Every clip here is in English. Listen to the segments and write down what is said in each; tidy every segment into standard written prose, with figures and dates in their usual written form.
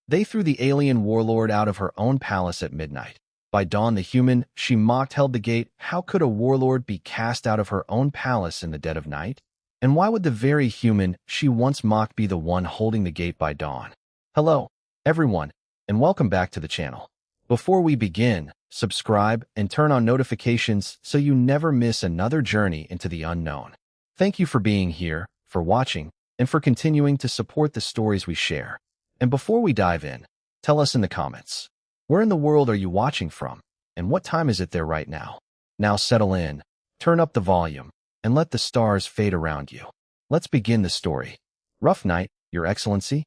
They threw the alien warlord out of her own palace at midnight. By dawn, the human she mocked held the gate. How could a warlord be cast out of her own palace in the dead of night? And why would the very human she once mocked be the one holding the gate by dawn? Hello, everyone, and welcome back to the channel. Before we begin, subscribe and turn on notifications so you never miss another journey into the unknown. Thank you for being here, for watching, and for continuing to support the stories we share. And before we dive in, tell us in the comments, where in the world are you watching from, and what time is it there right now? Now settle in, turn up the volume, and let the stars fade around you. Let's begin the story. Rough night, Your Excellency?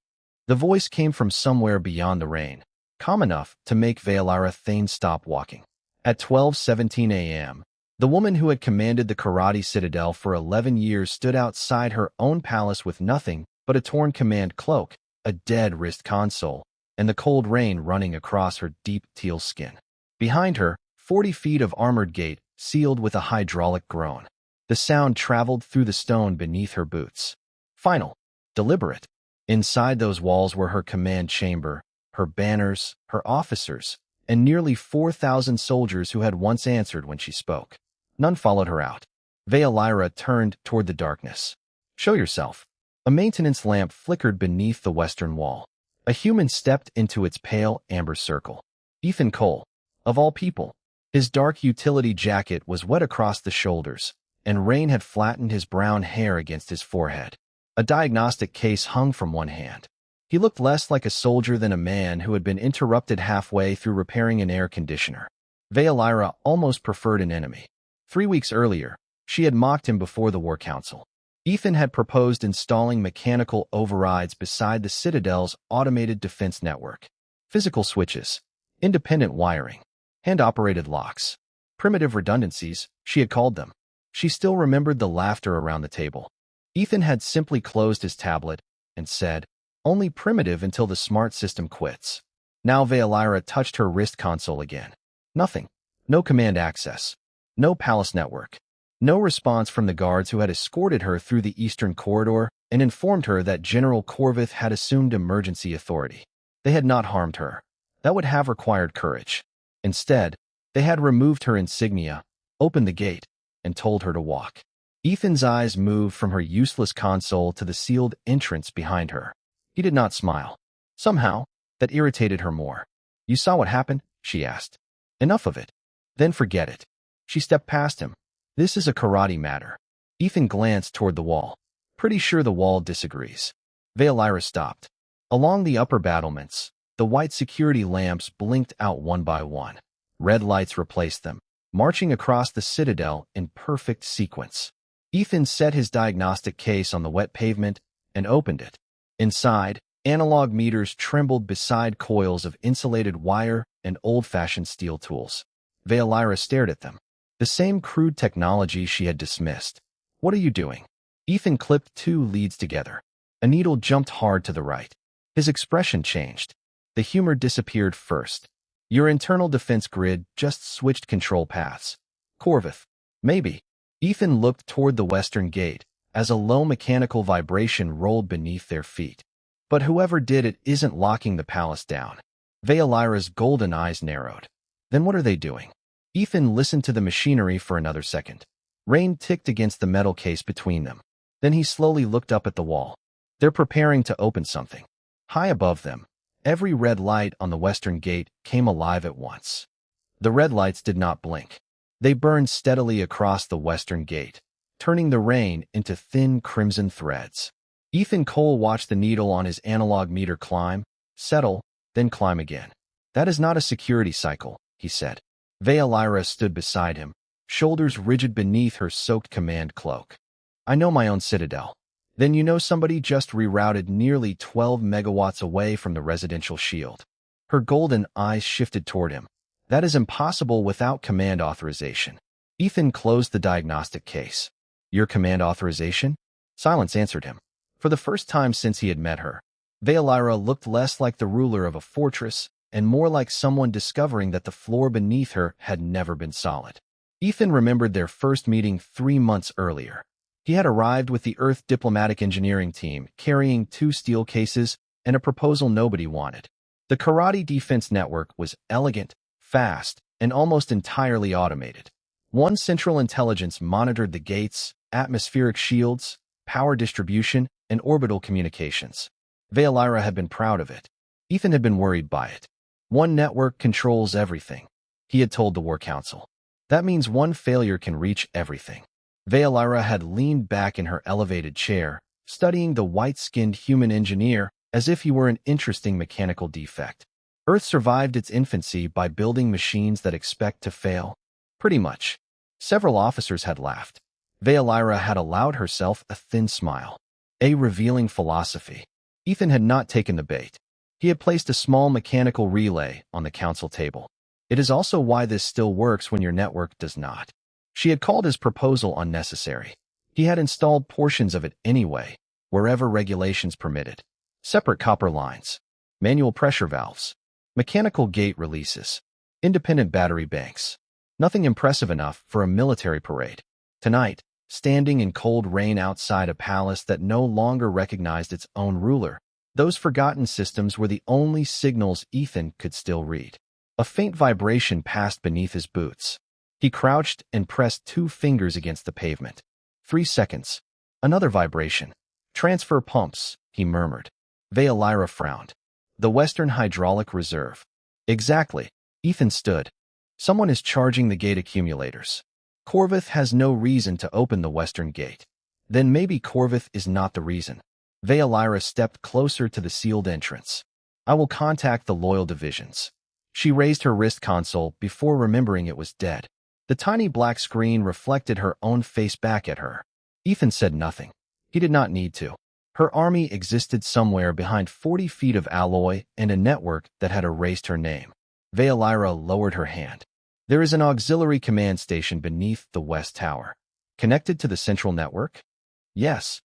The voice came from somewhere beyond the rain, calm enough to make Valyra Thane stop walking. At 12:17 a.m., the woman who had commanded the Karate Citadel for 11 years stood outside her own palace with nothing but a torn command cloak, a dead wrist console, and the cold rain running across her deep teal skin. Behind her, 40 feet of armored gate, sealed with a hydraulic groan. The sound traveled through the stone beneath her boots. Final, deliberate. Inside those walls were her command chamber, her banners, her officers, and nearly 4,000 soldiers who had once answered when she spoke. None followed her out. Valyra turned toward the darkness. Show yourself. A maintenance lamp flickered beneath the western wall. A human stepped into its pale amber circle. Ethan Cole, of all people. His dark utility jacket was wet across the shoulders, and rain had flattened his brown hair against his forehead. A diagnostic case hung from one hand. He looked less like a soldier than a man who had been interrupted halfway through repairing an air conditioner. Valyra almost preferred an enemy. 3 weeks earlier, she had mocked him before the War Council. Ethan had proposed installing mechanical overrides beside the Citadel's automated defense network. Physical switches, independent wiring, hand-operated locks, primitive redundancies, she had called them. She still remembered the laughter around the table. Ethan had simply closed his tablet and said, "Only primitive until the smart system quits." Now Valyra touched her wrist console again. Nothing. No command access. No palace network. No response from the guards who had escorted her through the eastern corridor and informed her that General Corvith had assumed emergency authority. They had not harmed her. That would have required courage. Instead, they had removed her insignia, opened the gate, and told her to walk. Ethan's eyes moved from her useless console to the sealed entrance behind her. He did not smile. Somehow, that irritated her more. "You saw what happened?" she asked. "Enough of it. Then forget it." She stepped past him. "This is a karate matter." Ethan glanced toward the wall. "Pretty sure the wall disagrees." Valyra stopped. Along the upper battlements, the white security lamps blinked out one by one. Red lights replaced them, marching across the citadel in perfect sequence. Ethan set his diagnostic case on the wet pavement and opened it. Inside, analog meters trembled beside coils of insulated wire and old-fashioned steel tools. Valyra stared at them. The same crude technology she had dismissed. "What are you doing?" Ethan clipped 2 leads together. A needle jumped hard to the right. His expression changed. The humor disappeared first. "Your internal defense grid just switched control paths." "Corvith." "Maybe." Ethan looked toward the western gate as a low mechanical vibration rolled beneath their feet. "But whoever did it isn't locking the palace down." Valyra's golden eyes narrowed. "Then what are they doing?" Ethan listened to the machinery for another second. Rain ticked against the metal case between them. Then he slowly looked up at the wall. "They're preparing to open something." High above them, every red light on the western gate came alive at once. The red lights did not blink. They burned steadily across the western gate, turning the rain into thin crimson threads. Ethan Cole watched the needle on his analog meter climb, settle, then climb again. "That is not a security cycle," he said. Valyra stood beside him, shoulders rigid beneath her soaked command cloak. "I know my own citadel." "Then you know somebody just rerouted nearly 12 megawatts away from the residential shield." Her golden eyes shifted toward him. "That is impossible without command authorization." Ethan closed the diagnostic case. "Your command authorization?" Silence answered him. For the first time since he had met her, Valyra looked less like the ruler of a fortress and more like someone discovering that the floor beneath her had never been solid. Ethan remembered their first meeting 3 months earlier. He had arrived with the Earth diplomatic engineering team, carrying 2 steel cases and a proposal nobody wanted. The karate defense network was elegant, fast, and almost entirely automated. One central intelligence monitored the gates, atmospheric shields, power distribution, and orbital communications. Veilira had been proud of it. Ethan had been worried by it. One network controls everything, he had told the War Council. That means one failure can reach everything. Veilira had leaned back in her elevated chair, studying the white-skinned human engineer as if he were an interesting mechanical defect. Earth survived its infancy by building machines that expect to fail. Pretty much. Several officers had laughed. Veilira had allowed herself a thin smile. A revealing philosophy. Ethan had not taken the bait. He had placed a small mechanical relay on the council table. It is also why this still works when your network does not. She had called his proposal unnecessary. He had installed portions of it anyway, wherever regulations permitted. Separate copper lines, manual pressure valves, mechanical gate releases, independent battery banks. Nothing impressive enough for a military parade. Tonight, standing in cold rain outside a palace that no longer recognized its own ruler, those forgotten systems were the only signals Ethan could still read. A faint vibration passed beneath his boots. He crouched and pressed 2 fingers against the pavement. 3 seconds. Another vibration. Transfer pumps, he murmured. Veilira frowned. The Western Hydraulic Reserve. Exactly. Ethan stood. Someone is charging the gate accumulators. Corvith has no reason to open the western gate. Then maybe Corvith is not the reason. Veilira stepped closer to the sealed entrance. I will contact the loyal divisions. She raised her wrist console before remembering it was dead. The tiny black screen reflected her own face back at her. Ethan said nothing. He did not need to. Her army existed somewhere behind 40 feet of alloy and a network that had erased her name. Veilira lowered her hand. There is an auxiliary command station beneath the West Tower. Connected to the central network? Yes.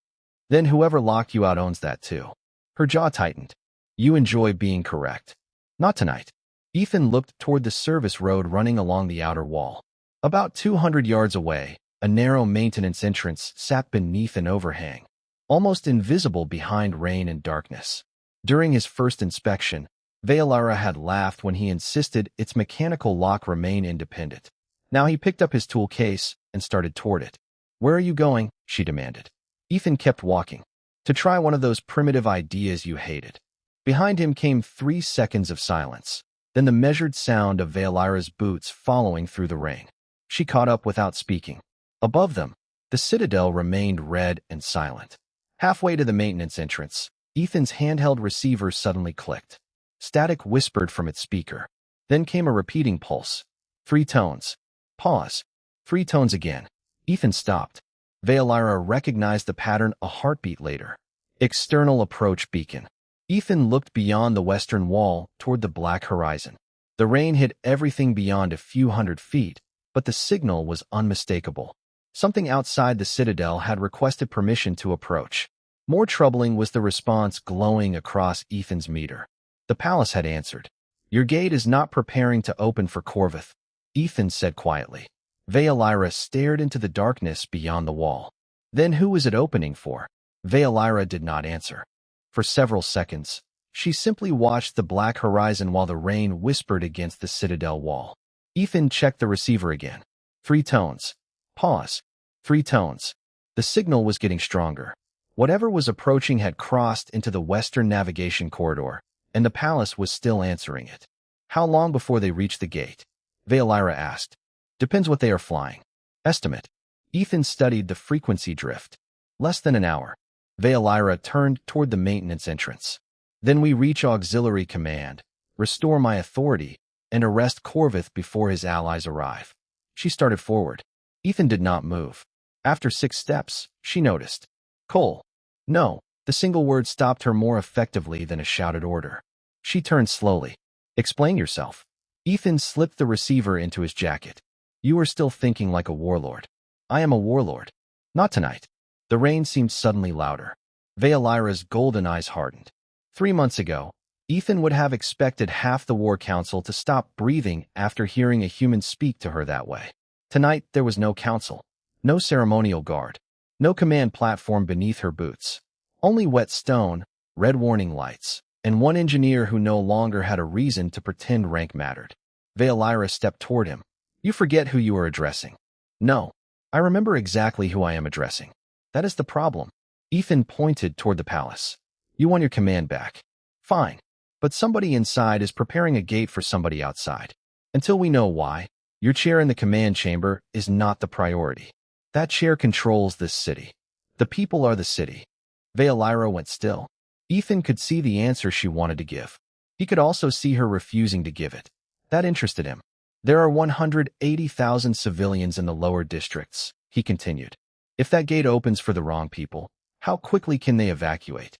Then whoever locked you out owns that too. Her jaw tightened. You enjoy being correct. Not tonight. Ethan looked toward the service road running along the outer wall. About 200 yards away, a narrow maintenance entrance sat beneath an overhang, almost invisible behind rain and darkness. During his first inspection, Veilira had laughed when he insisted its mechanical lock remain independent. Now he picked up his tool case and started toward it. Where are you going? She demanded. Ethan kept walking. To try one of those primitive ideas you hated. Behind him came 3 seconds of silence, then the measured sound of Veilira's boots following through the rain. She caught up without speaking. Above them, the citadel remained red and silent. Halfway to the maintenance entrance, Ethan's handheld receiver suddenly clicked. Static whispered from its speaker. Then came a repeating pulse. 3 tones. Pause. 3 tones again. Ethan stopped. Veilira recognized the pattern a heartbeat later. External approach beacon. Ethan looked beyond the western wall toward the black horizon. The rain hid everything beyond a few hundred feet, but the signal was unmistakable. Something outside the citadel had requested permission to approach. More troubling was the response glowing across Ethan's meter. The palace had answered. Your gate is not preparing to open for Corvith, Ethan said quietly. Veilira stared into the darkness beyond the wall. Then who was it opening for? Veilira did not answer. For several seconds, she simply watched the black horizon while the rain whispered against the citadel wall. Ethan checked the receiver again. 3 tones. Pause. 3 tones. The signal was getting stronger. Whatever was approaching had crossed into the western navigation corridor, and the palace was still answering it. How long before they reach the gate? Veilira asked. Depends what they are flying. Estimate. Ethan studied the frequency drift. Less than an hour. Veilira turned toward the maintenance entrance. Then we reach auxiliary command, restore my authority, and arrest Corvith before his allies arrive. She started forward. Ethan did not move. After 6 steps, she noticed. Cole. No. The single word stopped her more effectively than a shouted order. She turned slowly. Explain yourself. Ethan slipped the receiver into his jacket. You are still thinking like a warlord. I am a warlord. Not tonight. The rain seemed suddenly louder. Veilira's golden eyes hardened. 3 months ago, Ethan would have expected half the War Council to stop breathing after hearing a human speak to her that way. Tonight, there was no council, no ceremonial guard, no command platform beneath her boots. Only wet stone, red warning lights. and one engineer who no longer had a reason to pretend rank mattered. Veolyra stepped toward him. You forget who you are addressing. No, I remember exactly who I am addressing. That is the problem. Ethan pointed toward the palace. You want your command back. Fine. But somebody inside is preparing a gate for somebody outside. Until we know why, your chair in the command chamber is not the priority. That chair controls this city. The people are the city. Veolyra went still. Ethan could see the answer she wanted to give. He could also see her refusing to give it. That interested him. There are 180,000 civilians in the lower districts, he continued. If that gate opens for the wrong people, how quickly can they evacuate?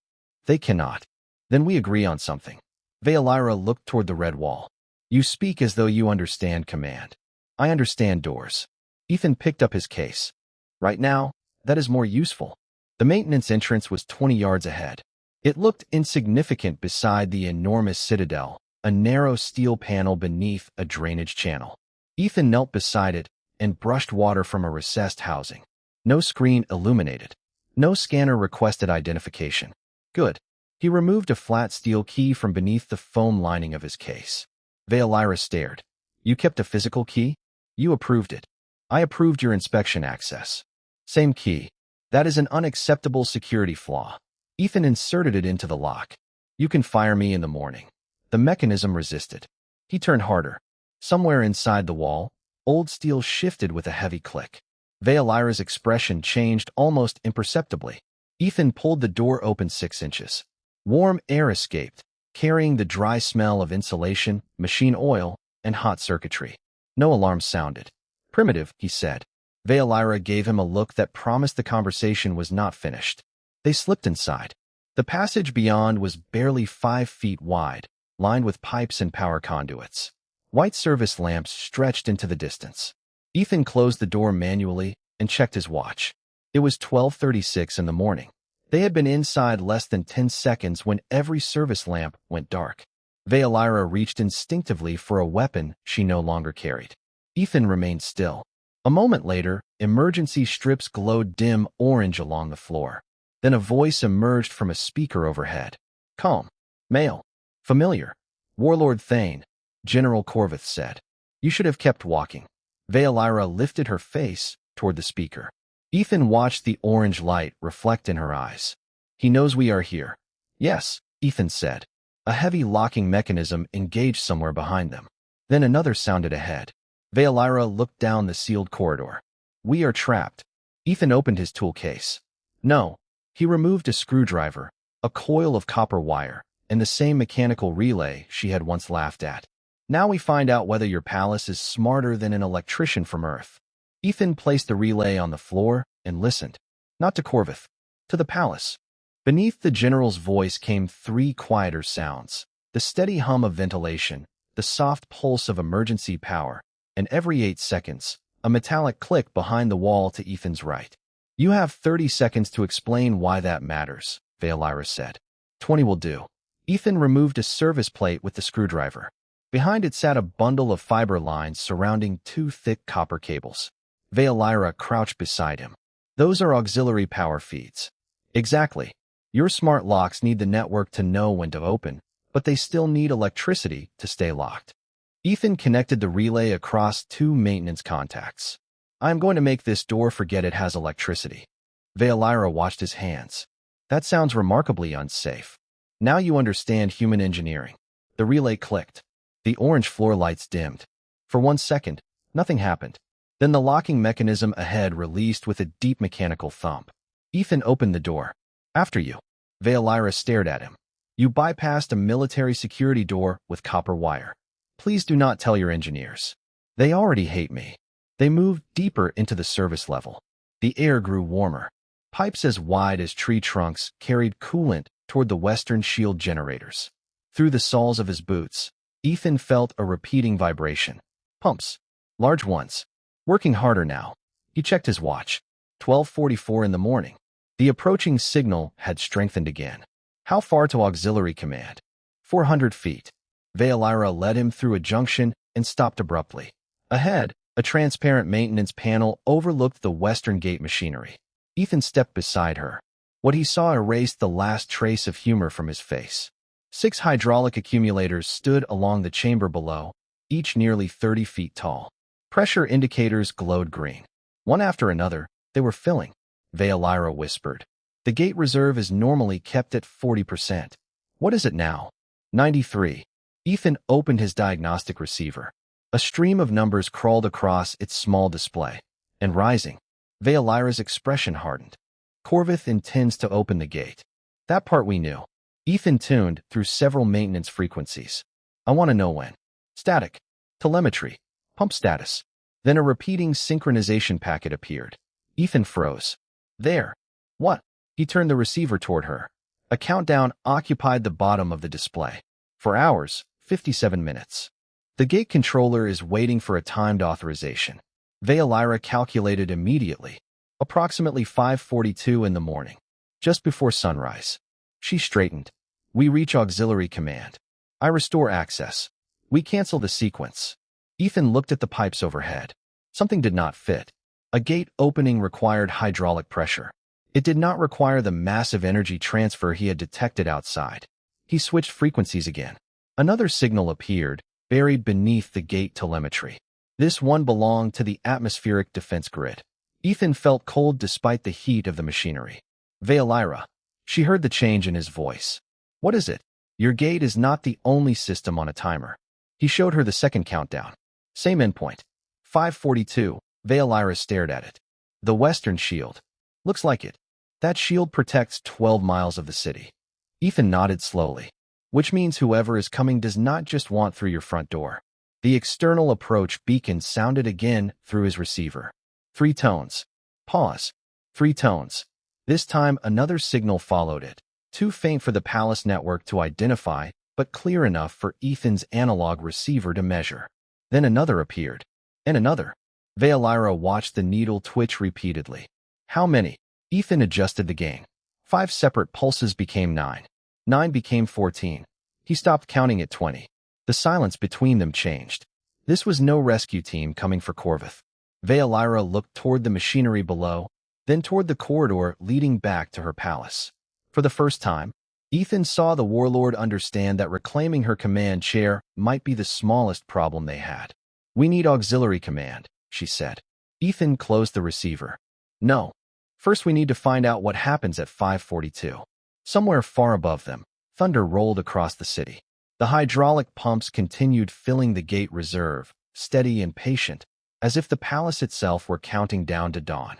They cannot. Then we agree on something. Veolyra looked toward the red wall. You speak as though you understand command. I understand doors. Ethan picked up his case. Right now, that is more useful. The maintenance entrance was 20 yards ahead. It looked insignificant beside the enormous citadel, a narrow steel panel beneath a drainage channel. Ethan knelt beside it and brushed water from a recessed housing. No screen illuminated. No scanner requested identification. Good. He removed a flat steel key from beneath the foam lining of his case. Veolyra stared. You kept a physical key? You approved it. I approved your inspection access. Same key. That is an unacceptable security flaw. Ethan inserted it into the lock. You can fire me in the morning. The mechanism resisted. He turned harder. Somewhere inside the wall, old steel shifted with a heavy click. Veolyra's expression changed almost imperceptibly. Ethan pulled the door open 6 inches. Warm air escaped, carrying the dry smell of insulation, machine oil, and hot circuitry. No alarm sounded. Primitive, he said. Veolyra gave him a look that promised the conversation was not finished. They slipped inside. The passage beyond was barely 5 feet wide, lined with pipes and power conduits. White service lamps stretched into the distance. Ethan closed the door manually and checked his watch. It was 12:36 in the morning. They had been inside less than 10 seconds when every service lamp went dark. Veolyra reached instinctively for a weapon she no longer carried. Ethan remained still. A moment later, emergency strips glowed dim orange along the floor. Then a voice emerged from a speaker overhead. Calm. Male. Familiar. Warlord Thane, General Corvith said. You should have kept walking. Veolyra lifted her face toward the speaker. Ethan watched the orange light reflect in her eyes. He knows we are here. Yes, Ethan said. A heavy locking mechanism engaged somewhere behind them. Then another sounded ahead. Veolyra looked down the sealed corridor. We are trapped. Ethan opened his tool case. No. He removed a screwdriver, a coil of copper wire, and the same mechanical relay she had once laughed at. Now we find out whether your palace is smarter than an electrician from Earth. Ethan placed the relay on the floor and listened. Not to Corvith, to the palace. Beneath the general's voice came 3 quieter sounds. The steady hum of ventilation, the soft pulse of emergency power, and every 8 seconds, a metallic click behind the wall to Ethan's right. You have 30 seconds to explain why that matters, Veolyra said. 20 will do. Ethan removed a service plate with the screwdriver. Behind it sat a bundle of fiber lines surrounding 2 thick copper cables. Veolyra crouched beside him. Those are auxiliary power feeds. Exactly. Your smart locks need the network to know when to open, but they still need electricity to stay locked. Ethan connected the relay across 2 maintenance contacts. I'm going to make this door forget it has electricity. Veolyra watched his hands. That sounds remarkably unsafe. Now you understand human engineering. The relay clicked. The orange floor lights dimmed. For 1 second, nothing happened. Then the locking mechanism ahead released with a deep mechanical thump. Ethan opened the door. After you. Veolyra stared at him. You bypassed a military security door with copper wire. Please do not tell your engineers. They already hate me. They moved deeper into the service level. The air grew warmer. Pipes as wide as tree trunks carried coolant toward the western shield generators. Through the soles of his boots, Ethan felt a repeating vibration. Pumps. Large ones. Working harder now. He checked his watch. 12:44 in the morning. The approaching signal had strengthened again. How far to auxiliary command? 400 feet. Veolyra led him through a junction and stopped abruptly. Ahead, a transparent maintenance panel overlooked the western gate machinery. Ethan stepped beside her. What he saw erased the last trace of humor from his face. 6 hydraulic accumulators stood along the chamber below, each nearly 30 feet tall. Pressure indicators glowed green. One after another, they were filling. Veolyra whispered. The gate reserve is normally kept at 40%. What is it now? 93. Ethan opened his diagnostic receiver. A stream of numbers crawled across its small display. And rising. Veolyra's expression hardened. Corvith intends to open the gate. That part we knew. Ethan tuned through several maintenance frequencies. I want to know when. Static. Telemetry. Pump status. Then a repeating synchronization packet appeared. Ethan froze. There. What? He turned the receiver toward her. A countdown occupied the bottom of the display. 4 hours, 57 minutes. The gate controller is waiting for a timed authorization. Veolyra calculated immediately. Approximately 5:42 in the morning. Just before sunrise. She straightened. We reach auxiliary command. I restore access. We cancel the sequence. Ethan looked at the pipes overhead. Something did not fit. A gate opening required hydraulic pressure. It did not require the massive energy transfer he had detected outside. He switched frequencies again. Another signal appeared, buried beneath the gate telemetry. This one belonged to the atmospheric defense grid. Ethan felt cold despite the heat of the machinery. Veolyra. She heard the change in his voice. What is it? Your gate is not the only system on a timer. He showed her the second countdown. Same endpoint. 5:42. Veolyra stared at it. The western shield. Looks like it. That shield protects 12 miles of the city. Ethan nodded slowly. Which means whoever is coming does not just want through your front door. The external approach beacon sounded again through his receiver. 3 tones. Pause. 3 tones. This time another signal followed it. Too faint for the palace network to identify, but clear enough for Ethan's analog receiver to measure. Then another appeared. And another. Veolyra watched the needle twitch repeatedly. How many? Ethan adjusted the gain. 5 separate pulses became 9. 9 became 14. He stopped counting at 20. The silence between them changed. This was no rescue team coming for Corvith. Veolyra looked toward the machinery below, then toward the corridor leading back to her palace. For the first time, Ethan saw the Warlord understand that reclaiming her command chair might be the smallest problem they had. We need auxiliary command, she said. Ethan closed the receiver. No. First we need to find out what happens at 5:42. Somewhere far above them, thunder rolled across the city. The hydraulic pumps continued filling the gate reserve, steady and patient, as if the palace itself were counting down to dawn.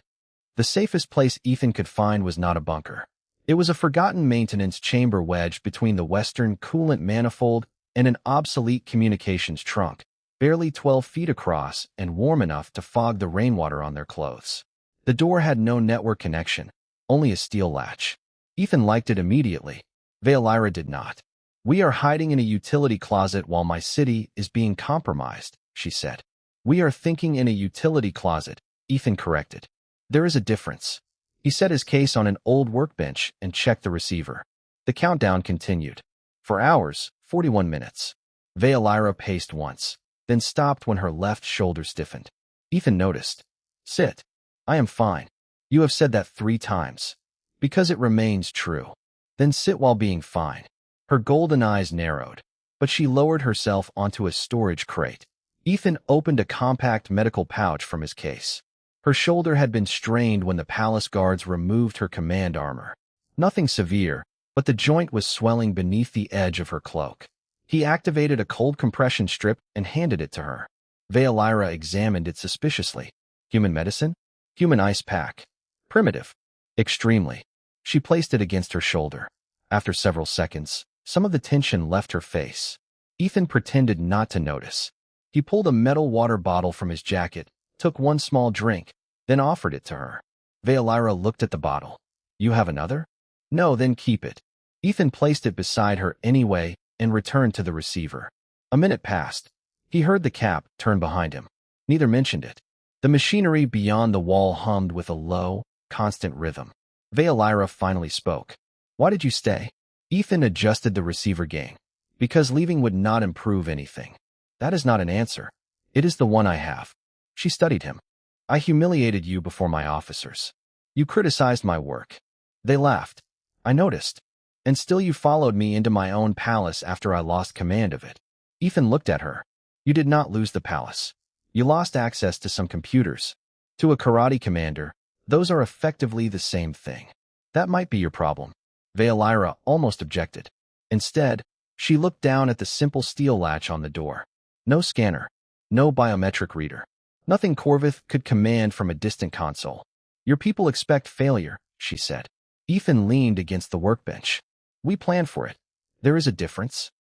The safest place Ethan could find was not a bunker. It was a forgotten maintenance chamber wedged between the western coolant manifold and an obsolete communications trunk, barely 12 feet across and warm enough to fog the rainwater on their clothes. The door had no network connection, only a steel latch. Ethan liked it immediately. Veolyra did not. We are hiding in a utility closet while my city is being compromised, she said. We are thinking in a utility closet, Ethan corrected. There is a difference. He set his case on an old workbench and checked the receiver. The countdown continued. 4 hours, 41 minutes. Veolyra paced once, then stopped when her left shoulder stiffened. Ethan noticed. Sit. I am fine. You have said that 3 times. Because it remains true. Then sit while being fine. Her golden eyes narrowed, but she lowered herself onto a storage crate. Ethan opened a compact medical pouch from his case. Her shoulder had been strained when the palace guards removed her command armor. Nothing severe, but the joint was swelling beneath the edge of her cloak. He activated a cold compression strip and handed it to her. Veolyra examined it suspiciously. Human medicine? Human ice pack. Primitive. Extremely. She placed it against her shoulder. After several seconds, some of the tension left her face. Ethan pretended not to notice. He pulled a metal water bottle from his jacket, took one small drink, then offered it to her. Veolyra looked at the bottle. You have another? No, then keep it. Ethan placed it beside her anyway and returned to the receiver. A minute passed. He heard the cap turn behind him. Neither mentioned it. The machinery beyond the wall hummed with a low, constant rhythm. Veolyra finally spoke. Why did you stay? Ethan adjusted the receiver gain. Because leaving would not improve anything. That is not an answer. It is the one I have. She studied him. I humiliated you before my officers. You criticized my work. They laughed. I noticed. And still you followed me into my own palace after I lost command of it. Ethan looked at her. You did not lose the palace. You lost access to some computers. To a karate commander, those are effectively the same thing. That might be your problem. Veilira almost objected. Instead, she looked down at the simple steel latch on the door. No scanner. No biometric reader. Nothing Corvith could command from a distant console. Your people expect failure, she said. Ethan leaned against the workbench. We planned for it. There is a difference.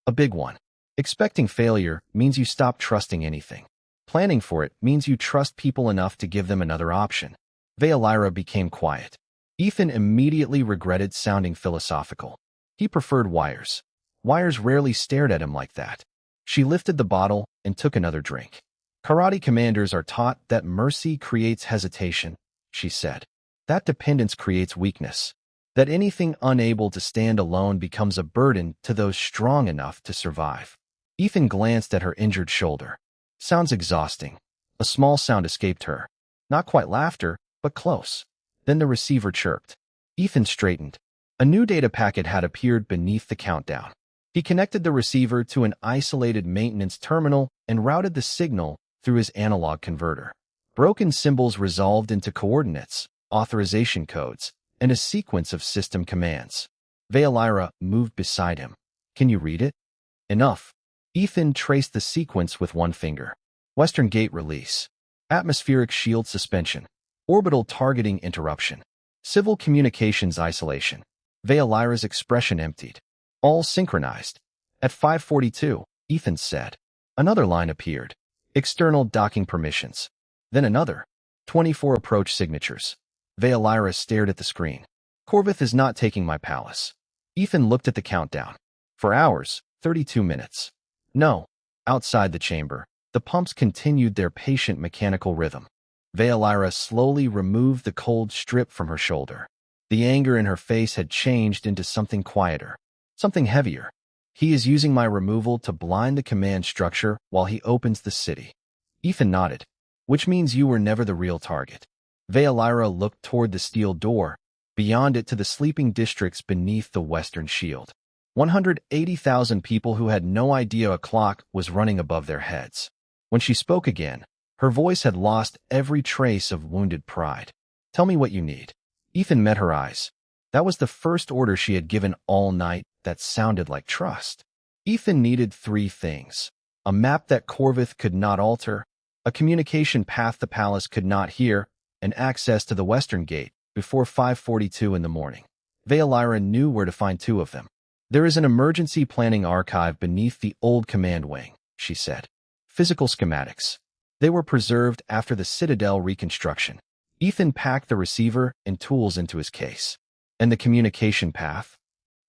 A big one. Expecting failure means you stop trusting anything. Planning for it means you trust people enough to give them another option. Veilira became quiet. Ethan immediately regretted sounding philosophical. He preferred Wires. Wires rarely stared at him like that. She lifted the bottle and took another drink. Karate commanders are taught that mercy creates hesitation, she said. That dependence creates weakness. That anything unable to stand alone becomes a burden to those strong enough to survive. Ethan glanced at her injured shoulder. Sounds exhausting. A small sound escaped her. Not quite laughter, but close. Then the receiver chirped. Ethan straightened. A new data packet had appeared beneath the countdown. He connected the receiver to an isolated maintenance terminal and routed the signal through his analog converter. Broken symbols resolved into coordinates, authorization codes, and a sequence of system commands. Veilira moved beside him. Can you read it? Enough. Ethan traced the sequence with one finger. Western gate release. Atmospheric shield suspension. Orbital targeting interruption. Civil communications isolation. Veilira's expression emptied. All synchronized. At 5:42, Ethan said. Another line appeared. External docking permissions. Then another. 24 approach signatures. Veilira stared at the screen. Corvith is not taking my palace. Ethan looked at the countdown. For hours, 32 minutes. No. Outside the chamber, the pumps continued their patient mechanical rhythm. Veilira slowly removed the cold strip from her shoulder. The anger in her face had changed into something quieter, something heavier. He is using my removal to blind the command structure while he opens the city. Ethan nodded. Which means you were never the real target. Veilira looked toward the steel door, beyond it to the sleeping districts beneath the western shield. 180,000 people who had no idea a clock was running above their heads. When she spoke again, her voice had lost every trace of wounded pride. Tell me what you need. Ethan met her eyes. That was the first order she had given all night that sounded like trust. Ethan needed 3 things. A map that Corvith could not alter, a communication path the palace could not hear, and access to the western gate before 5:42 in the morning. Veilira knew where to find 2 of them. There is an emergency planning archive beneath the old command wing, she said. Physical schematics. They were preserved after the Citadel reconstruction. Ethan packed the receiver and tools into his case. And the communication path?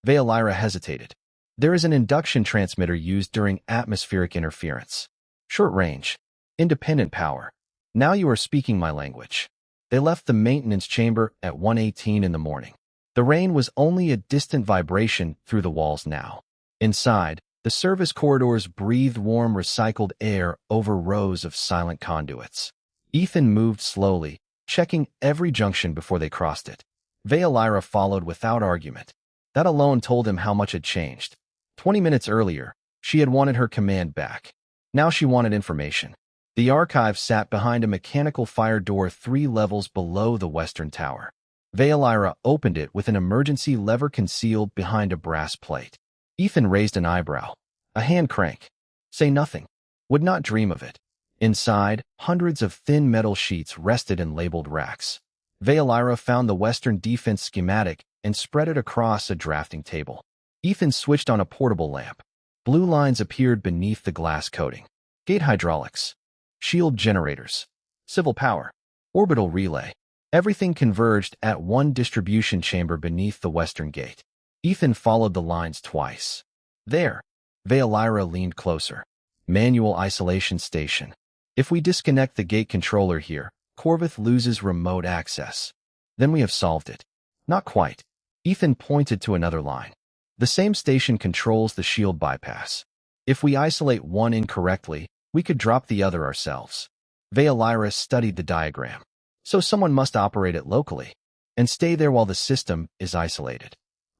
Veilira hesitated. There is an induction transmitter used during atmospheric interference. Short range. Independent power. Now you are speaking my language. They left the maintenance chamber at 1:18 in the morning. The rain was only a distant vibration through the walls now. Inside, the service corridors breathed warm recycled air over rows of silent conduits. Ethan moved slowly, checking every junction before they crossed it. Veilira followed without argument. That alone told him how much had changed. 20 minutes earlier, she had wanted her command back. Now she wanted information. The archive sat behind a mechanical fire door 3 levels below the western tower. Veilira opened it with an emergency lever concealed behind a brass plate. Ethan raised an eyebrow. A hand crank. Say nothing. Would not dream of it. Inside, hundreds of thin metal sheets rested in labeled racks. Veilira found the western defense schematic and spread it across a drafting table. Ethan switched on a portable lamp. Blue lines appeared beneath the glass coating. Gate hydraulics. Shield generators. Civil power. Orbital relay. Everything converged at one distribution chamber beneath the western gate. Ethan followed the lines twice. There. Veilira leaned closer. Manual isolation station. If we disconnect the gate controller here, Corvith loses remote access. Then we have solved it. Not quite. Ethan pointed to another line. The same station controls the shield bypass. If we isolate one incorrectly, we could drop the other ourselves. Veilira studied the diagram. So someone must operate it locally and stay there while the system is isolated.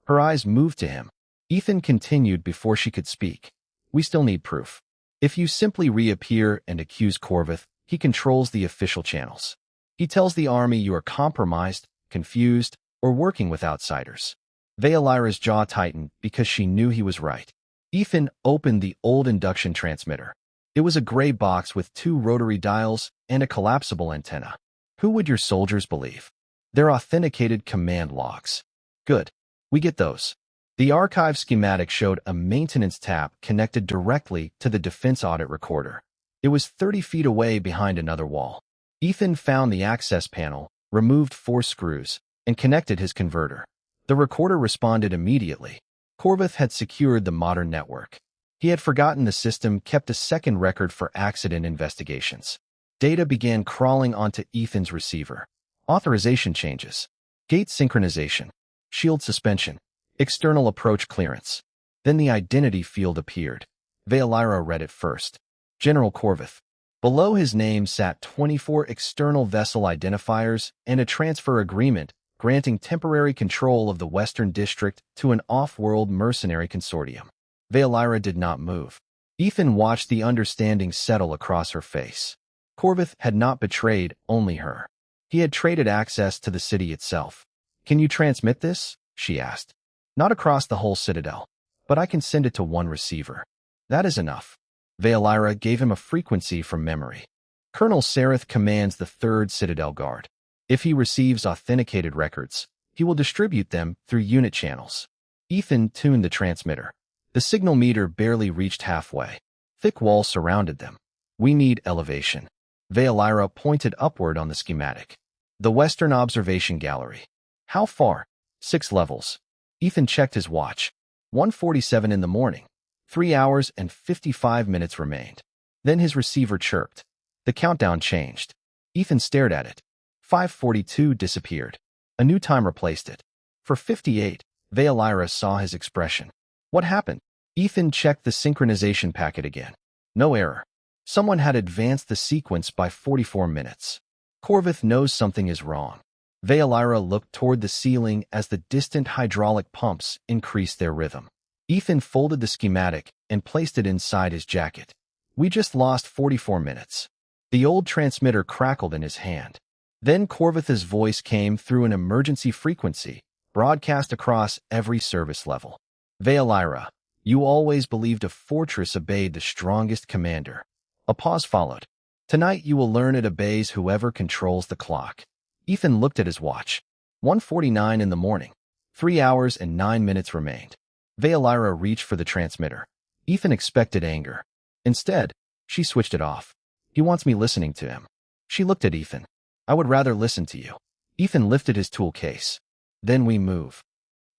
Her eyes moved to him. Ethan continued before she could speak. We still need proof. If you simply reappear and accuse Corvith, he controls the official channels. He tells the army you are compromised, confused, or working with outsiders. Veilira's jaw tightened because she knew he was right. Ethan opened the old induction transmitter. It was a gray box with 2 rotary dials and a collapsible antenna. Who would your soldiers believe? Their authenticated command logs. Good. We get those. The archive schematic showed a maintenance tap connected directly to the defense audit recorder. It was 30 feet away behind another wall. Ethan found the access panel, removed 4 screws, and connected his converter. The recorder responded immediately. Corvith had secured the modern network. He had forgotten the system kept a second record for accident investigations. Data began crawling onto Ethan's receiver. Authorization changes. Gate synchronization. Shield suspension. External approach clearance. Then the identity field appeared. Veilira read it first. General Corvith. Below his name sat 24 external vessel identifiers and a transfer agreement granting temporary control of the Western District to an off-world mercenary consortium. Veilira did not move. Ethan watched the understanding settle across her face. Corvith had not betrayed only her. He had traded access to the city itself. Can you transmit this? She asked. Not across the whole citadel, but I can send it to one receiver. That is enough. Veilira gave him a frequency from memory. Colonel Sareth commands the 3rd Citadel Guard. If he receives authenticated records, he will distribute them through unit channels. Ethan tuned the transmitter. The signal meter barely reached halfway. Thick walls surrounded them. We need elevation. Veilira pointed upward on the schematic. The Western Observation Gallery. How far? 6 levels. Ethan checked his watch. 1:47 in the morning. 3 hours and 55 minutes remained. Then his receiver chirped. The countdown changed. Ethan stared at it. 5:42 disappeared. A new time replaced it. For 58, Veilira saw his expression. What happened? Ethan checked the synchronization packet again. No error. Someone had advanced the sequence by 44 minutes. Corvith knows something is wrong. Veilira looked toward the ceiling as the distant hydraulic pumps increased their rhythm. Ethan folded the schematic and placed it inside his jacket. We just lost 44 minutes. The old transmitter crackled in his hand. Then Corvith's voice came through an emergency frequency, broadcast across every service level. Veilira, you always believed a fortress obeyed the strongest commander. A pause followed. Tonight you will learn it obeys whoever controls the clock. Ethan looked at his watch. 1:49 in the morning. 3 hours and 9 minutes remained. Veilira reached for the transmitter. Ethan expected anger. Instead, she switched it off. He wants me listening to him. She looked at Ethan. I would rather listen to you. Ethan lifted his tool case. Then we move.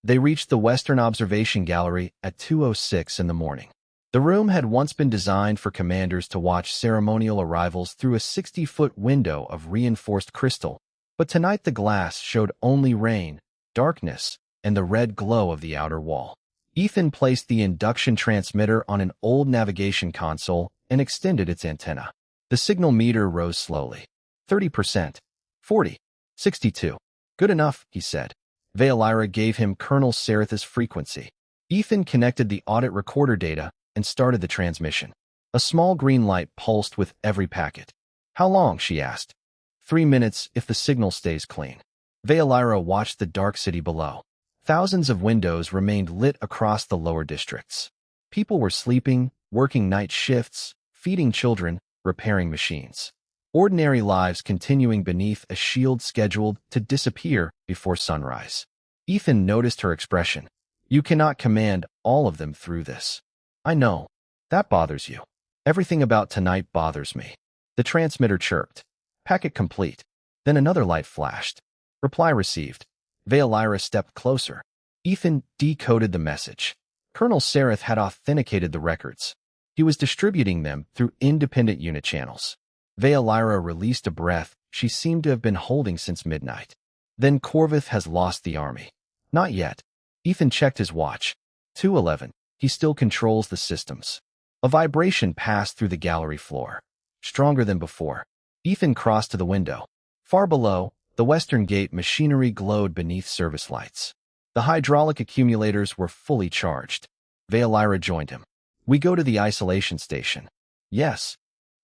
They reached the Western Observation Gallery at 2:06 in the morning. The room had once been designed for commanders to watch ceremonial arrivals through a 60-foot window of reinforced crystal, but tonight the glass showed only rain, darkness, and the red glow of the outer wall. Ethan placed the induction transmitter on an old navigation console and extended its antenna. The signal meter rose slowly. 30%. 40. 62. Good enough, he said. Veilira gave him Colonel Sareth's frequency. Ethan connected the audit recorder data and started the transmission. A small green light pulsed with every packet. How long? She asked. 3 minutes if the signal stays clean. Veilira watched the dark city below. Thousands of windows remained lit across the lower districts. People were sleeping, working night shifts, feeding children, repairing machines. Ordinary lives continuing beneath a shield scheduled to disappear before sunrise. Ethan noticed her expression. You cannot command all of them through this. I know. That bothers you. Everything about tonight bothers me. The transmitter chirped. Packet complete. Then another light flashed. Reply received. Veilira stepped closer. Ethan decoded the message. Colonel Sareth had authenticated the records. He was distributing them through independent unit channels. Veilira released a breath she seemed to have been holding since midnight. Then Corvith has lost the army. Not yet. Ethan checked his watch. 2:11. He still controls the systems. A vibration passed through the gallery floor. Stronger than before. Ethan crossed to the window. Far below, the western gate machinery glowed beneath service lights. The hydraulic accumulators were fully charged. Veolira joined him. We go to the isolation station. Yes.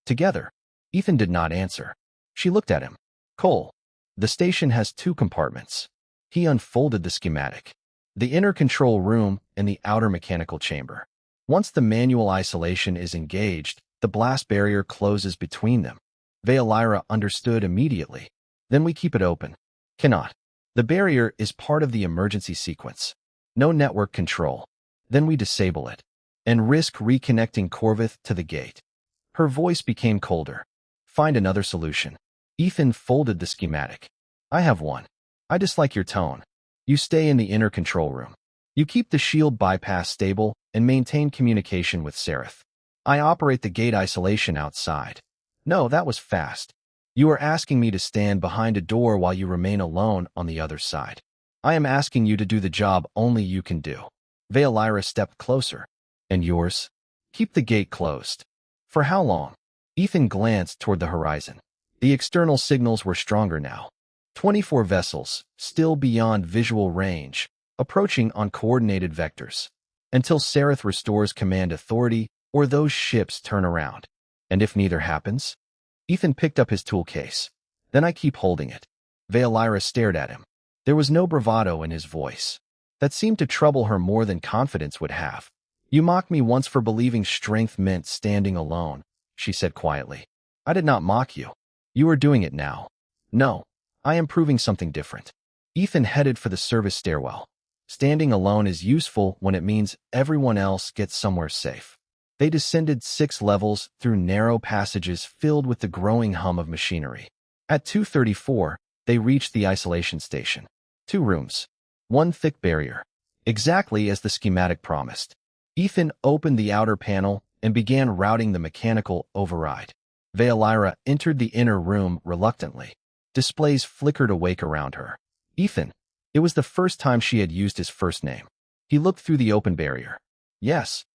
Together. Ethan did not answer. She looked at him. Cole. The station has 2 compartments. He unfolded the schematic. The inner control room and the outer mechanical chamber. Once the manual isolation is engaged, the blast barrier closes between them. Veolira understood immediately. Then we keep it open. Cannot. The barrier is part of the emergency sequence. No network control. Then we disable it and risk reconnecting Corvith to the gate. Her voice became colder. Find another solution. Ethan folded the schematic. I have one. I dislike your tone. You stay in the inner control room. You keep the shield bypass stable and maintain communication with Sereth. I operate the gate isolation outside. No, that was fast. You are asking me to stand behind a door while you remain alone on the other side. I am asking you to do the job only you can do. Veolira stepped closer. And yours? Keep the gate closed. For how long? Ethan glanced toward the horizon. The external signals were stronger now. 24 vessels, still beyond visual range, approaching on coordinated vectors. Until Sereth restores command authority or those ships turn around. And if neither happens? Ethan picked up his tool case. Then I keep holding it. Veolira stared at him. There was no bravado in his voice. That seemed to trouble her more than confidence would have. You mocked me once for believing strength meant standing alone, she said quietly. I did not mock you. You are doing it now. No, I am proving something different. Ethan headed for the service stairwell. Standing alone is useful when it means everyone else gets somewhere safe. They descended 6 levels through narrow passages filled with the growing hum of machinery. At 2:34, they reached the isolation station. 2 rooms. 1 thick barrier. Exactly as the schematic promised. Ethan opened the outer panel and began routing the mechanical override. Veolira entered the inner room reluctantly. Displays flickered awake around her. Ethan. It was the first time she had used his first name. He looked through the open barrier. Yes.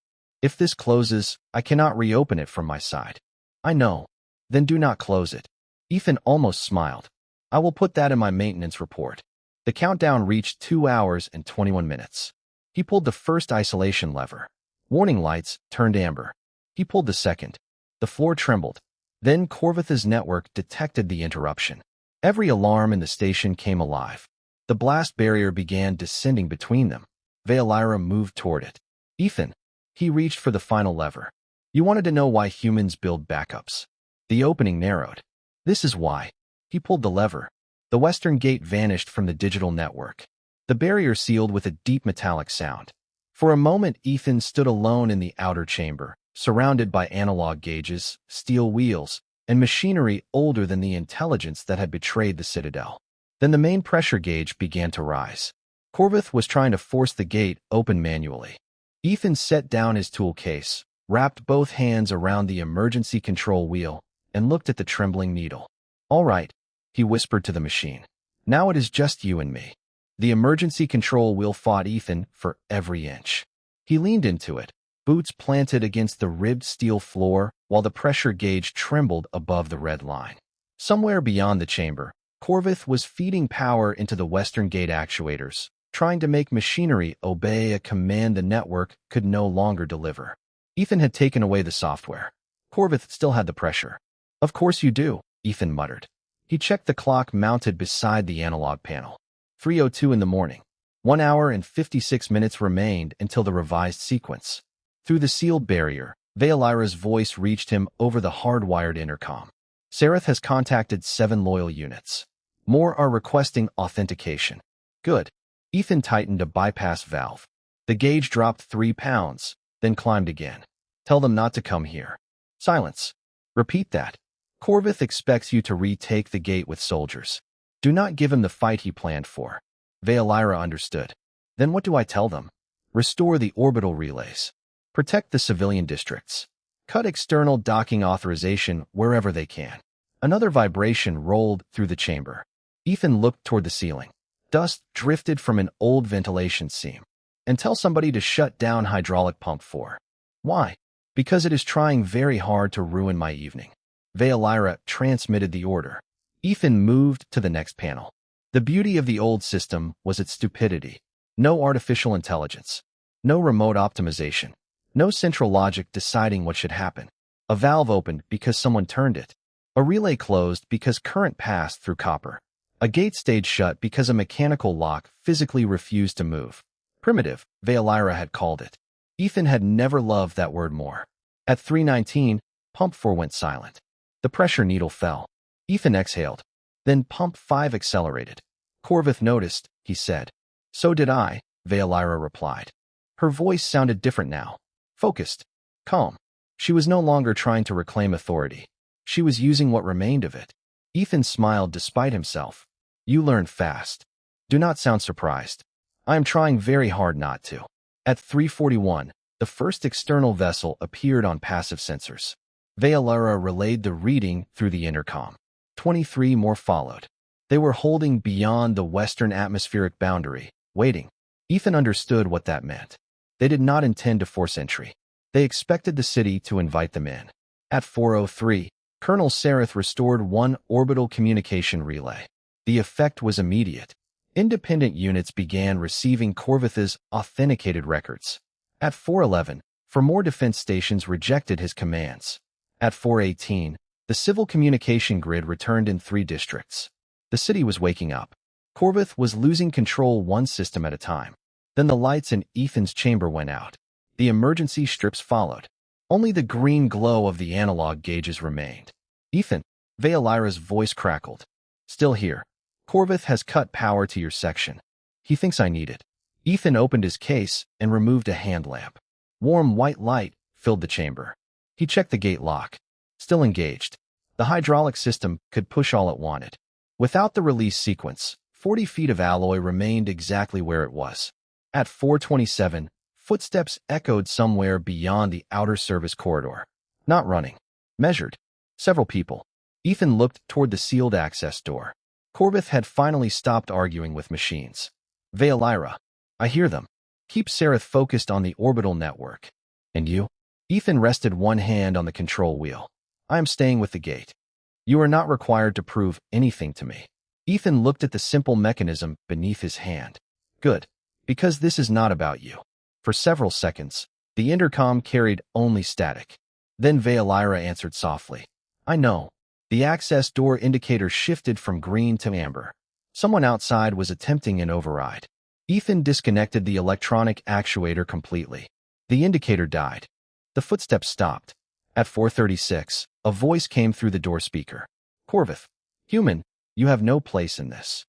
If this closes, I cannot reopen it from my side. I know. Then do not close it. Ethan almost smiled. I will put that in my maintenance report. The countdown reached 2 hours and 21 minutes. He pulled the first isolation lever. Warning lights turned amber. He pulled the second. The floor trembled. Then Corvith's network detected the interruption. Every alarm in the station came alive. The blast barrier began descending between them. Veolira moved toward it. Ethan. He reached for the final lever. You wanted to know why humans build backups. The opening narrowed. This is why. He pulled the lever. The western gate vanished from the digital network. The barrier sealed with a deep metallic sound. For a moment, Ethan stood alone in the outer chamber, surrounded by analog gauges, steel wheels, and machinery older than the intelligence that had betrayed the Citadel. Then the main pressure gauge began to rise. Corvith was trying to force the gate open manually. Ethan set down his tool case, wrapped both hands around the emergency control wheel, and looked at the trembling needle. All right, he whispered to the machine. Now it is just you and me. The emergency control wheel fought Ethan for every inch. He leaned into it, boots planted against the ribbed steel floor while the pressure gauge trembled above the red line. Somewhere beyond the chamber, Corvith was feeding power into the western gate actuators, trying to make machinery obey a command the network could no longer deliver. Ethan had taken away the software. Corvith still had the pressure. Of course you do, Ethan muttered. He checked the clock mounted beside the analog panel. 3:02 in the morning. 1 hour and 56 minutes remained until the revised sequence. Through the sealed barrier, Veolira's voice reached him over the hardwired intercom. Sereth has contacted 7 loyal units. More are requesting authentication. Good. Ethan tightened a bypass valve. The gauge dropped 3 pounds, then climbed again. Tell them not to come here. Silence. Repeat that. Corvith expects you to retake the gate with soldiers. Do not give him the fight he planned for. Veolira understood. Then what do I tell them? Restore the orbital relays. Protect the civilian districts. Cut external docking authorization wherever they can. Another vibration rolled through the chamber. Ethan looked toward the ceiling. Dust drifted from an old ventilation seam. And tell somebody to shut down hydraulic pump 4. Why? Because it is trying very hard to ruin my evening. Veolira transmitted the order. Ethan moved to the next panel. The beauty of the old system was its stupidity. No artificial intelligence. No remote optimization. No central logic deciding what should happen. A valve opened because someone turned it. A relay closed because current passed through copper. A gate stayed shut because a mechanical lock physically refused to move. Primitive, Veolyra had called it. Ethan had never loved that word more. At 3:19, Pump 4 went silent. The pressure needle fell. Ethan exhaled. Then Pump 5 accelerated. Corvith noticed, he said. So did I, Veolyra replied. Her voice sounded different now. Focused. Calm. She was no longer trying to reclaim authority. She was using what remained of it. Ethan smiled despite himself. You learn fast. Do not sound surprised. I am trying very hard not to. At 3:41, the first external vessel appeared on passive sensors. Veolyra relayed the reading through the intercom. 23 more followed. They were holding beyond the western atmospheric boundary, waiting. Ethan understood what that meant. They did not intend to force entry. They expected the city to invite them in. At 4:03, Colonel Sareth restored one orbital communication relay. The effect was immediate. Independent units began receiving Corvith's authenticated records. At 4:11, for more defense stations rejected his commands. At 4:18, the civil communication grid returned in 3 districts. The city was waking up. Corvith was losing control one system at a time. Then the lights in Ethan's chamber went out. The emergency strips followed. Only the green glow of the analog gauges remained. Ethan, Veolyra's voice crackled. Still here. Corvith has cut power to your section. He thinks I need it. Ethan opened his case and removed a hand lamp. Warm white light filled the chamber. He checked the gate lock. Still engaged. The hydraulic system could push all it wanted. Without the release sequence, 40 feet of alloy remained exactly where it was. At 4:27, footsteps echoed somewhere beyond the outer service corridor. Not running. Measured. Several people. Ethan looked toward the sealed access door. Corvith had finally stopped arguing with machines. Veolyra. I hear them. Keep Sareth focused on the orbital network. And you? Ethan rested one hand on the control wheel. I am staying with the gate. You are not required to prove anything to me. Ethan looked at the simple mechanism beneath his hand. Good. Because this is not about you. For several seconds, the intercom carried only static. Then Veolyra answered softly. I know. The access door indicator shifted from green to amber. Someone outside was attempting an override. Ethan disconnected the electronic actuator completely. The indicator died. The footsteps stopped. At 4:36, a voice came through the door speaker. Corvith. Human, you have no place in this.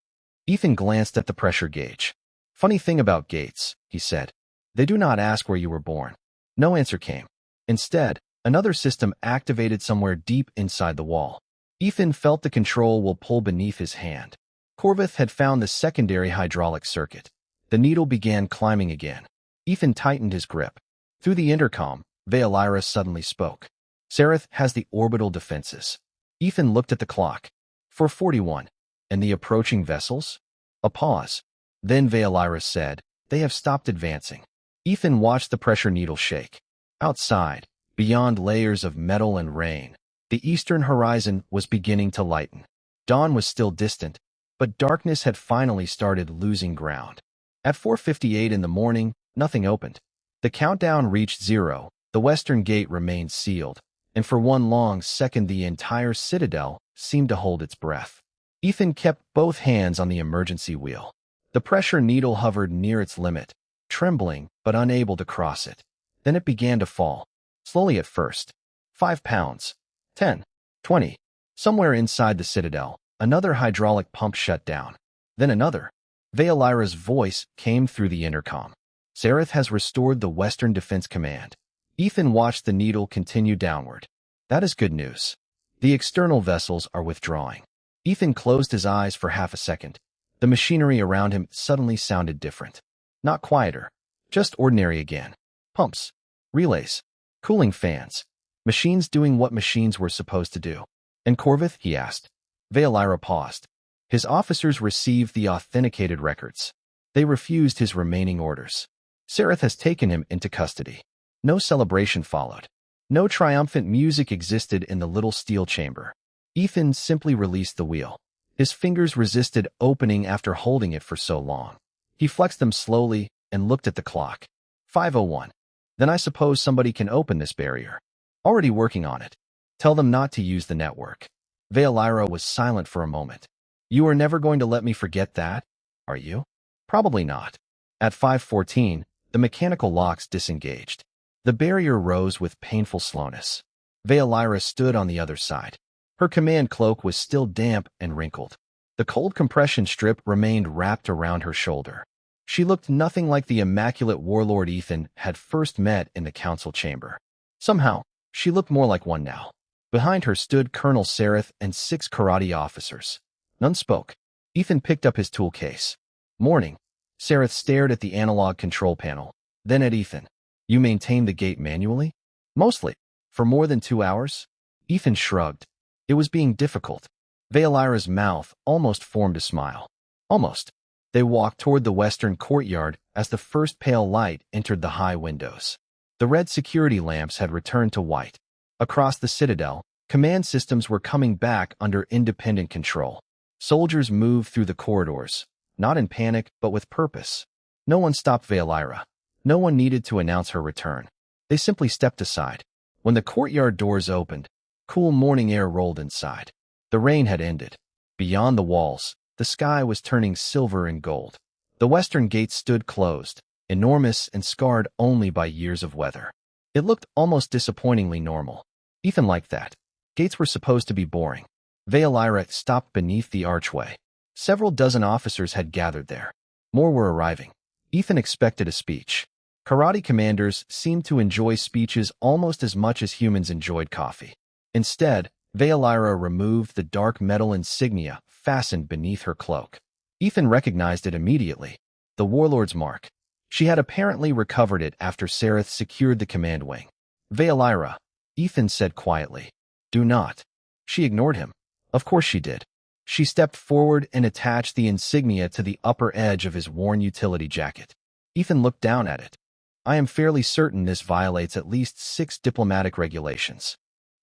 Ethan glanced at the pressure gauge. Funny thing about gates, he said. They do not ask where you were born. No answer came. Instead, another system activated somewhere deep inside the wall. Ethan felt the control will pull beneath his hand. Corvith had found the secondary hydraulic circuit. The needle began climbing again. Ethan tightened his grip. Through the intercom, Veolyra suddenly spoke. Sareth has the orbital defenses. Ethan looked at the clock. 4:41. And the approaching vessels? A pause. Then Veolyra said, they have stopped advancing. Ethan watched the pressure needle shake. Outside, beyond layers of metal and rain, the eastern horizon was beginning to lighten. Dawn was still distant, but darkness had finally started losing ground. At 4:58 in the morning, nothing opened. The countdown reached 0, the western gate remained sealed, and for one long second the entire citadel seemed to hold its breath. Ethan kept both hands on the emergency wheel. The pressure needle hovered near its limit, trembling but unable to cross it. Then it began to fall, slowly at first. 5 pounds. 10. 20. Somewhere inside the citadel, another hydraulic pump shut down. Then another. Veolyra's voice came through the intercom. Sareth has restored the Western Defense Command. Ethan watched the needle continue downward. That is good news. The external vessels are withdrawing. Ethan closed his eyes for half a second. The machinery around him suddenly sounded different. Not quieter. Just ordinary again. Pumps. Relays. Cooling fans. Machines doing what machines were supposed to do. And Corvith? He asked. Veolyra paused. His officers received the authenticated records. They refused his remaining orders. Sareth has taken him into custody. No celebration followed. No triumphant music existed in the little steel chamber. Ethan simply released the wheel. His fingers resisted opening after holding it for so long. He flexed them slowly and looked at the clock. 5:01. Then I suppose somebody can open this barrier. Already working on it. Tell them not to use the network. Veolyra was silent for a moment. You are never going to let me forget that, are you? Probably not. At 5:14, the mechanical locks disengaged. The barrier rose with painful slowness. Veolyra stood on the other side. Her command cloak was still damp and wrinkled. The cold compression strip remained wrapped around her shoulder. She looked nothing like the immaculate warlord Ethan had first met in the council chamber. Somehow, she looked more like one now. Behind her stood Colonel Sareth and 6 karate officers. None spoke. Ethan picked up his tool case. Morning. Sareth stared at the analog control panel, then at Ethan. You maintained the gate manually? Mostly. For more than 2 hours? Ethan shrugged. It was being difficult. Veolyra's mouth almost formed a smile. Almost. They walked toward the western courtyard as the first pale light entered the high windows. The red security lamps had returned to white. Across the citadel, command systems were coming back under independent control. Soldiers moved through the corridors, not in panic but with purpose. No one stopped Veolyra. No one needed to announce her return. They simply stepped aside. When the courtyard doors opened, cool morning air rolled inside. The rain had ended. Beyond the walls, the sky was turning silver and gold. The western gate stood closed, enormous and scarred only by years of weather. It looked almost disappointingly normal. Ethan liked that. Gates were supposed to be boring. Veolyra stopped beneath the archway. Several dozen officers had gathered there. More were arriving. Ethan expected a speech. Karate commanders seemed to enjoy speeches almost as much as humans enjoyed coffee. Instead, Veolyra removed the dark metal insignia fastened beneath her cloak. Ethan recognized it immediately. The warlord's mark. She had apparently recovered it after Sareth secured the command wing. Veolyra, Ethan said quietly. Do not. She ignored him. Of course she did. She stepped forward and attached the insignia to the upper edge of his worn utility jacket. Ethan looked down at it. I am fairly certain this violates at least 6 diplomatic regulations.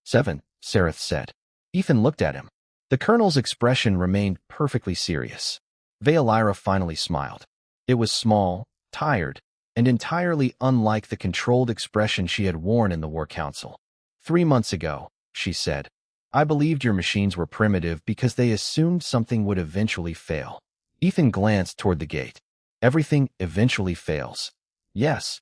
7, Sareth said. Ethan looked at him. The colonel's expression remained perfectly serious. Veolyra finally smiled. It was small, tired, and entirely unlike the controlled expression she had worn in the War Council. 3 months ago, she said, I believed your machines were primitive because they assumed something would eventually fail. Ethan glanced toward the gate. Everything eventually fails. Yes.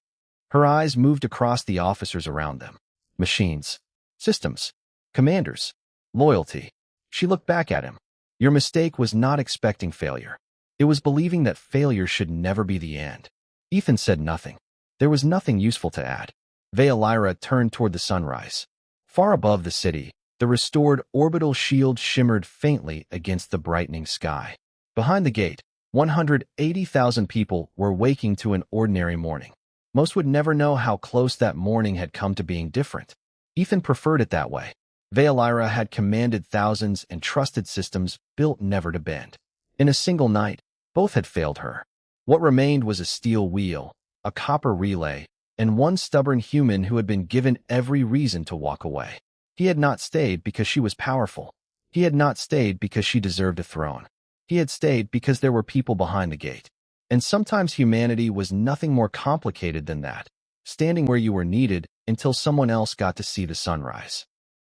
Her eyes moved across the officers around them. Machines. Systems. Commanders. Loyalty. She looked back at him. Your mistake was not expecting failure. It was believing that failure should never be the end. Ethan said nothing. There was nothing useful to add. Veolyra turned toward the sunrise. Far above the city, the restored orbital shield shimmered faintly against the brightening sky. Behind the gate, 180,000 people were waking to an ordinary morning. Most would never know how close that morning had come to being different. Ethan preferred it that way. Veolyra had commanded thousands and trusted systems built never to bend. In a single night, both had failed her. What remained was a steel wheel, a copper relay, and one stubborn human who had been given every reason to walk away. He had not stayed because she was powerful. He had not stayed because she deserved a throne. He had stayed because there were people behind the gate. And sometimes humanity was nothing more complicated than that, standing where you were needed until someone else got to see the sunrise.